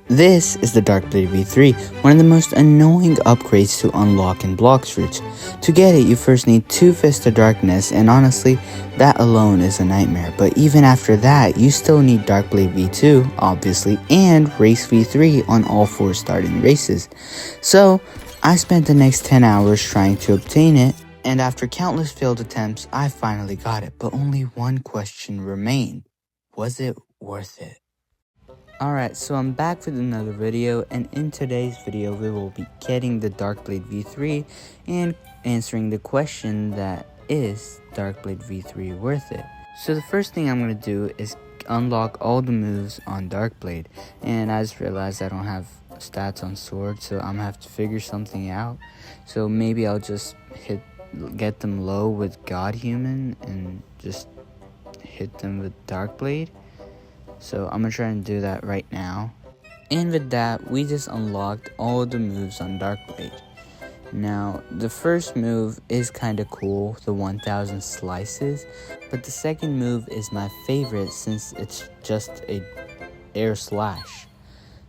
This is the Darkblade V3, one of the most annoying upgrades to unlock in Blox Fruits. To get it, you first need 2 Fists of Darkness, and honestly, that alone is a nightmare. But even after that, you still need Darkblade V2, obviously, and Race V3 on all 4 starting races. So, I spent the next 10 hours trying to obtain it, and after countless failed attempts, I finally got it. But only one question remained. Was it worth it? Alright, so I'm back with another video, and in today's video we will be getting the Darkblade V3 and answering the question that is Darkblade V3 worth it? So the first thing I'm going to do is unlock all the moves on Darkblade, and I just realized I don't have stats on Sword, so I'm going to have to figure something out. So maybe I'll just get them low with God Human and just hit them with Darkblade. So I'm going to try and do that right now. And with that, we just unlocked all the moves on Darkblade. Now, the first move is kind of cool, the 1000 slices. But the second move is my favorite since it's just a air slash.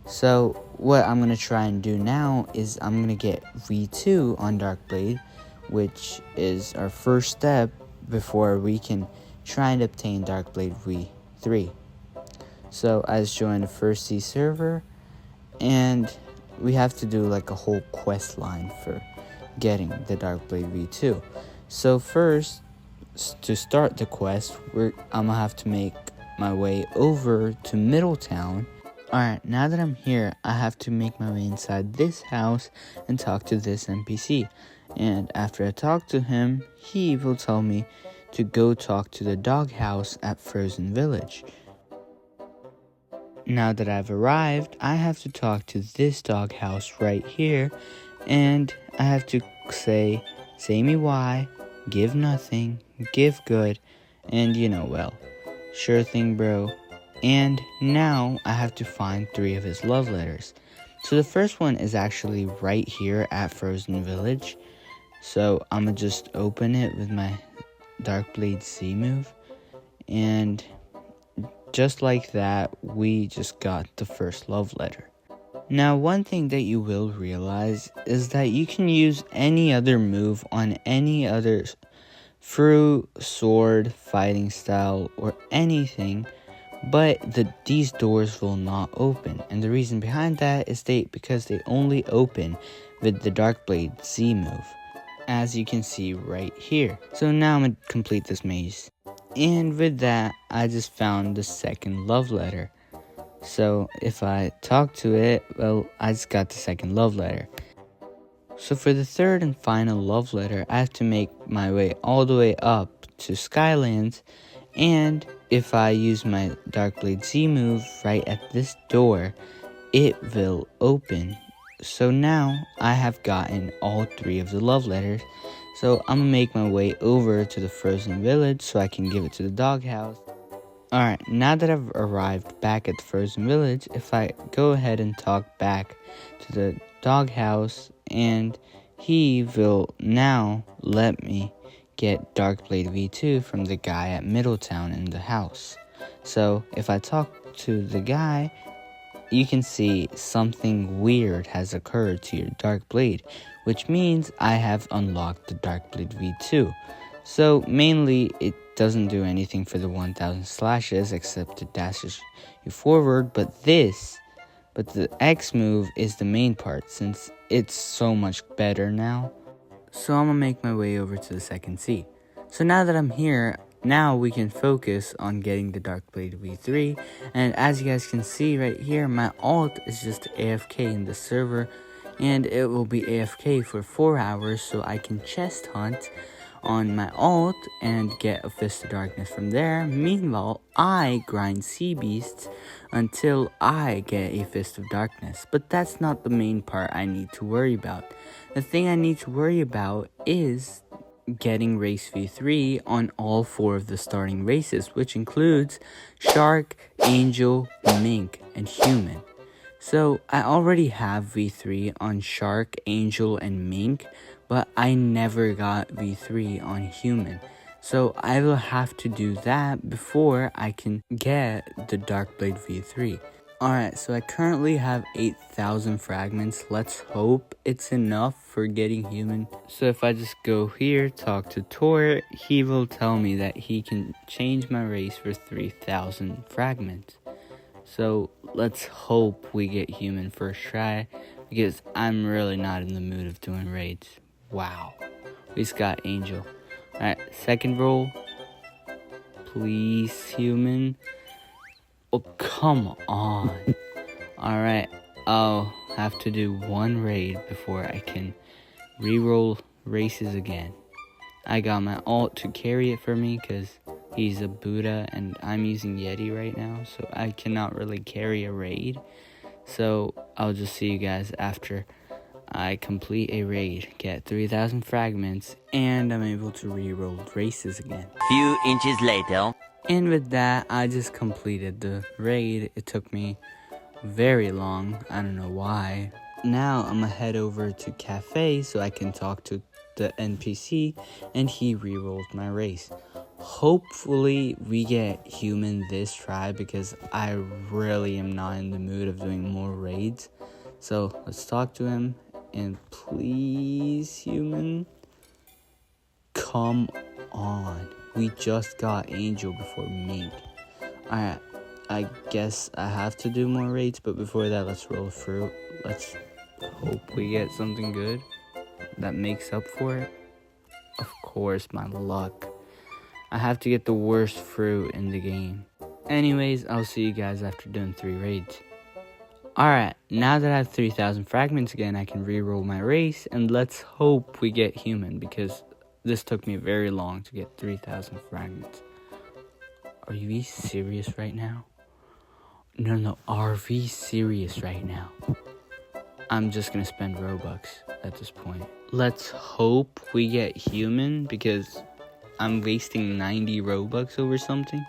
So what I'm going to try and do now is I'm going to get V2 on Darkblade, which is our first step before we can try and obtain Darkblade V3. So I just joined the first C server, and we have to do like a whole quest line for getting the Darkblade V2. So first, to start the quest, I'm gonna have to make my way over to Middletown. Alright, now that I'm here, I have to make my way inside this house and talk to this NPC. And after I talk to him, he will tell me to go talk to the doghouse at Frozen Village. Now that I've arrived, I have to talk to this doghouse right here, and I have to say me why, give nothing, give good, and you know well. Sure thing, bro. And now I have to find 3 of his love letters. So the first one is actually right here at Frozen Village. So I'm gonna just open it with my Darkblade Z move, and just like that, we just got the first love letter. Now, one thing that you will realize is that you can use any other move on any other fruit, sword, fighting style, or anything, but these doors will not open. And the reason behind that is because they only open with the Darkblade Z move, as you can see right here. So now I'm going to complete this maze. And with that, I just found the second love letter. So if I talk to it, well, I just got the second love letter. So for the third and final love letter, I have to make my way all the way up to Skylands. And if I use my Darkblade Z move right at this door, it will open. So now I have gotten all 3 of the love letters. So I'm gonna make my way over to the Frozen Village so I can give it to the doghouse. Alright, now that I've arrived back at the Frozen Village, if I go ahead and talk back to the doghouse, and he will now let me get Darkblade V2 from the guy at Middletown in the house. So if I talk to the guy, you can see something weird has occurred to your Darkblade, which means I have unlocked the Darkblade V2. So mainly, it doesn't do anything for the 1000 slashes except it dashes you forward, but the X move is the main part since it's so much better now. So I'm gonna make my way over to the second C. So now that I'm here, now we can focus on getting the Darkblade V3, and as you guys can see right here, my alt is just AFK in the server, and it will be AFK for 4 hours so I can chest hunt on my alt and get a Fist of Darkness from there. Meanwhile, I grind Sea Beasts until I get a Fist of Darkness, but that's not the main part I need to worry about. The thing I need to worry about is getting race V3 on all 4 of the starting races, which includes Shark, Angel, Mink, and Human. So I already have V3 on Shark, Angel, and Mink, but I never got V3 on Human. So I will have to do that before I can get the Darkblade V3. Alright, so I currently have 8,000 fragments. Let's hope it's enough for getting human. So if I just go here, talk to Tor, he will tell me that he can change my race for 3,000 fragments. So let's hope we get human first try, because I'm really not in the mood of doing raids. Wow. We just got Angel. Alright, second roll. Please, human. Oh, come on. Alright, I'll have to do one raid before I can reroll races again. I got my alt to carry it for me because he's a Buddha and I'm using Yeti right now, so I cannot really carry a raid. So I'll just see you guys after I complete a raid, get 3,000 fragments, and I'm able to reroll races again. Few inches later. And with that, I just completed the raid. It took me very long. I don't know why. Now I'm gonna head over to Cafe so I can talk to the NPC, and he rerolls my race. Hopefully we get human this try because I really am not in the mood of doing more raids. So let's talk to him, and please, human, come on. We just got Angel before Mink. Alright, I guess I have to do more raids, but before that, let's roll fruit. Let's hope we get something good that makes up for it. Of course, my luck. I have to get the worst fruit in the game. Anyways, I'll see you guys after doing 3 raids. Alright, now that I have 3,000 fragments again, I can reroll my race, and let's hope we get human, because this took me very long to get 3,000 fragments. Are you serious right now? No, are we serious right now? I'm just gonna spend Robux at this point. Let's hope we get human, because I'm wasting 90 Robux over something.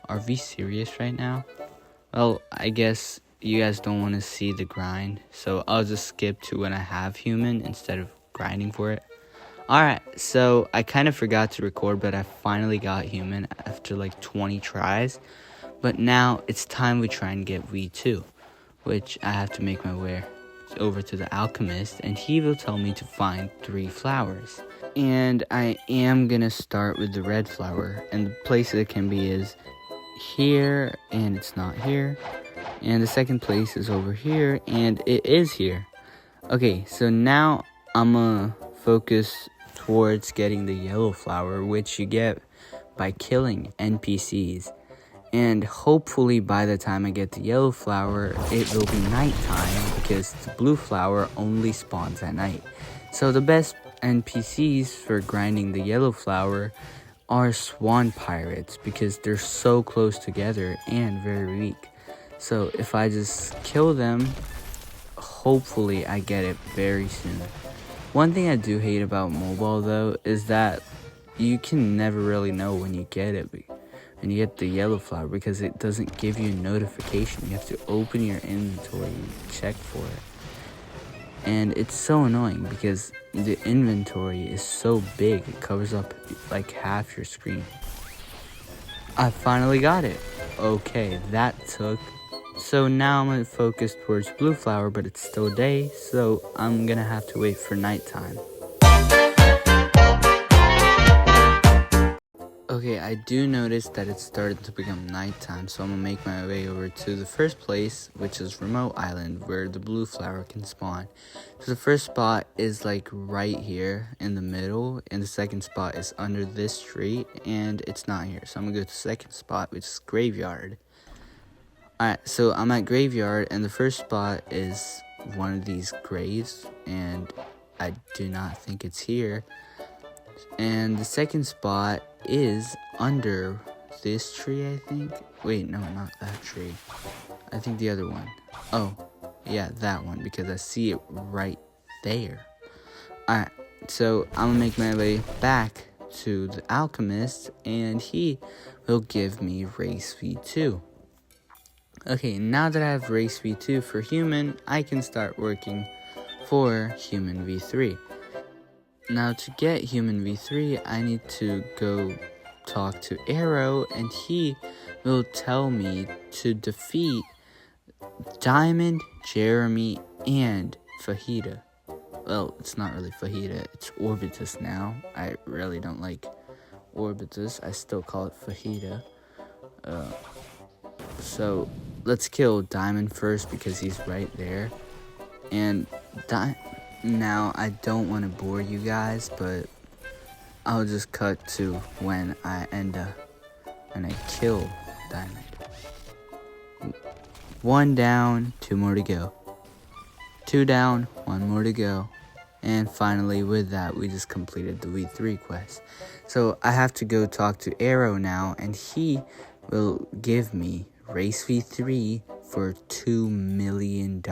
Are we serious right now? Well, I guess you guys don't want to see the grind, so I'll just skip to when I have human instead of grinding for it. Alright, so I kind of forgot to record, but I finally got human after like 20 tries. But now it's time we try and get V2, which I have to make my way over to the alchemist, and he will tell me to find 3 flowers. And I am gonna start with the red flower, and the place it can be is here, and it's not here. And the second place is over here, and it is here. Okay, so now I'm gonna focus towards getting the yellow flower, which you get by killing NPCs. And hopefully by the time I get the yellow flower, it will be nighttime, because the blue flower only spawns at night. So the best NPCs for grinding the yellow flower are swan pirates, because they're so close together and very weak. So if I just kill them, hopefully I get it very soon. One thing I do hate about mobile though is that you can never really know when you get it, when you get the yellow flower, because it doesn't give you a notification. You have to open your inventory and check for it. And it's so annoying because the inventory is so big, it covers up like half your screen. I finally got it. Okay, that took. So now I'm going to focus towards blue flower, but it's still day, so I'm going to have to wait for nighttime. Okay, I do notice that it's starting to become nighttime, so I'm going to make my way over to the first place, which is Remote Island, where the blue flower can spawn. So the first spot is like right here in the middle, and the second spot is under this tree, and it's not here. So I'm going to go to the second spot, which is Graveyard. Alright, so I'm at Graveyard, and the first spot is one of these graves, and I do not think it's here. And the second spot is under this tree, I think. Wait, no, not that tree. I think the other one. Oh, yeah, that one, because I see it right there. Alright, so I'm gonna make my way back to the alchemist, and he will give me race V2. Okay, now that I have race V2 for human, I can start working for human V3. Now to get human V3, I need to go talk to Arrow, and he will tell me to defeat Diamond, Jeremy, and Fajita. Well, it's not really Fajita, it's Orbitus now. I really don't like Orbitus. I still call it Fajita. So let's kill Diamond first because he's right there. And now I don't want to bore you guys, but I'll just cut to when I kill Diamond. 1 down, 2 more to go. 2 down, 1 more to go. And finally, with that, we just completed the V3 quest. So I have to go talk to Arrow now, and he will give me Race V3 for $2 million.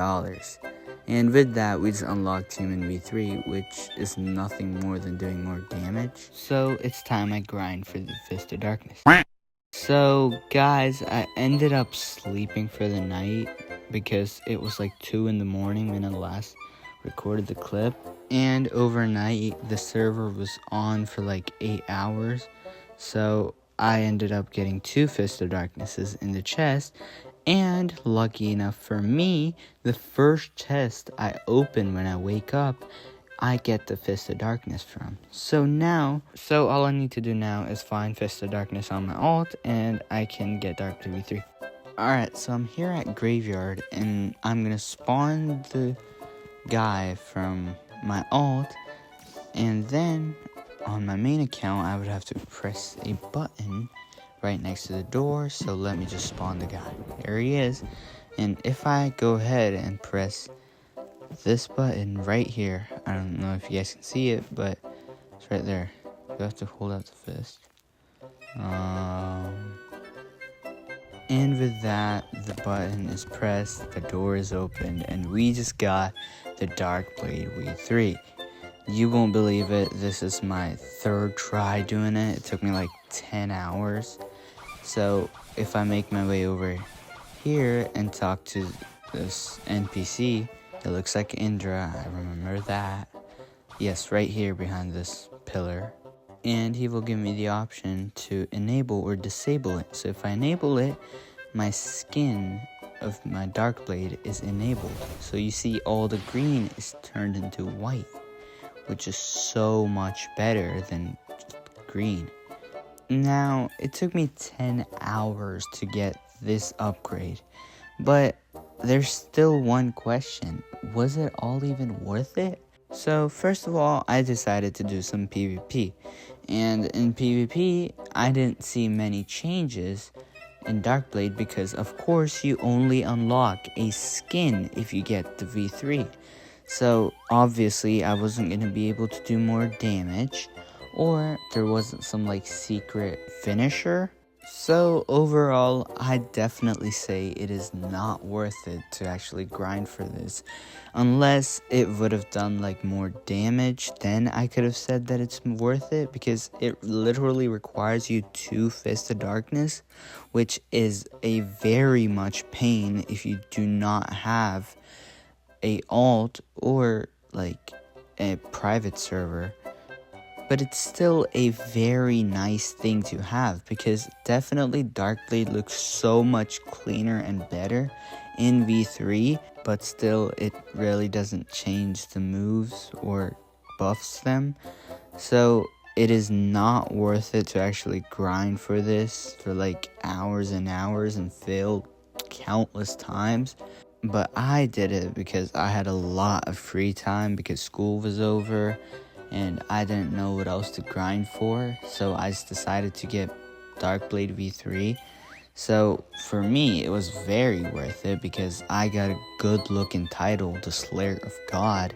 And with that, we just unlocked Human V3, which is nothing more than doing more damage. So it's time I grind for the Fist of Darkness. So guys, I ended up sleeping for the night because it was like 2 in the morning when I last recorded the clip. And overnight, the server was on for like 8 hours. So I ended up getting 2 Fist of Darknesses in the chest. And lucky enough for me, the first chest I open when I wake up, I get the Fist of Darkness from. So all I need to do now is find Fist of Darkness on my alt, and I can get Dark V3. Alright, so I'm here at Graveyard, and I'm gonna spawn the guy from my alt, and then on my main account, I would have to press a button right next to the door. So let me just spawn the guy. There he is. And if I go ahead and press this button right here, I don't know if you guys can see it, but it's right there. You have to hold out the fist. And with that, the button is pressed, the door is opened, and we just got the Darkblade V3. You won't believe it, this is my 3rd try doing it. It took me like 10 hours. So if I make my way over here and talk to this NPC, it looks like Indra, I remember that. Yes, right here behind this pillar. And he will give me the option to enable or disable it. So if I enable it, my skin of my Darkblade is enabled. So you see all the green is turned into white, which is so much better than green. Now, it took me 10 hours to get this upgrade, but there's still one question. Was it all even worth it? So, first of all, I decided to do some PvP, and in PvP, I didn't see many changes in Darkblade because, of course, you only unlock a skin if you get the V3. So, obviously, I wasn't going to be able to do more damage, or there wasn't some like secret finisher. So overall, I definitely say it is not worth it to actually grind for this. Unless it would have done like more damage, then I could have said that it's worth it, because it literally requires you 2 Fists of Darkness, which is a very much pain if you do not have a alt or like a private server. But it's still a very nice thing to have, because definitely Darkblade looks so much cleaner and better in V3, but still it really doesn't change the moves or buffs them. So it is not worth it to actually grind for this for like hours and hours and fail countless times. But I did it because I had a lot of free time because school was over and I didn't know what else to grind for, so I just decided to get Darkblade V3. So for me, it was very worth it because I got a good looking title, the Slayer of God,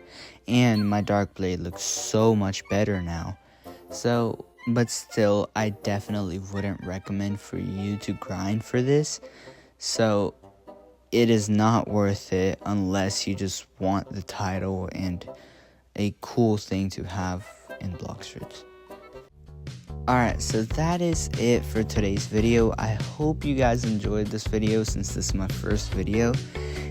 and my Darkblade looks so much better now. So, but still, I definitely wouldn't recommend for you to grind for this. So it is not worth it unless you just want the title and a cool thing to have in Bloxburg. Alright, so that is it for today's video. I hope you guys enjoyed this video since this is my first video,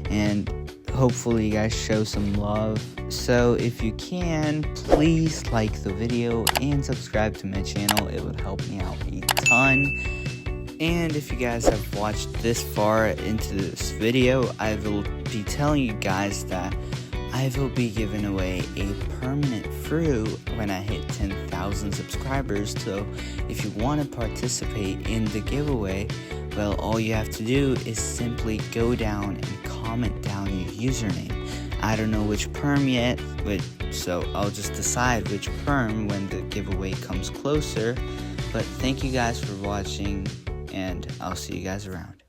and hopefully you guys show some love. So if you can, please like the video and subscribe to my channel. It would help me out a ton. And if you guys have watched this far into this video, I will be telling you guys that I will be giving away a permanent fruit when I hit 10,000 subscribers. So if you want to participate in the giveaway, well, all you have to do is simply go down and comment down your username. I don't know which perm yet, so I'll just decide which perm when the giveaway comes closer. But thank you guys for watching, and I'll see you guys around.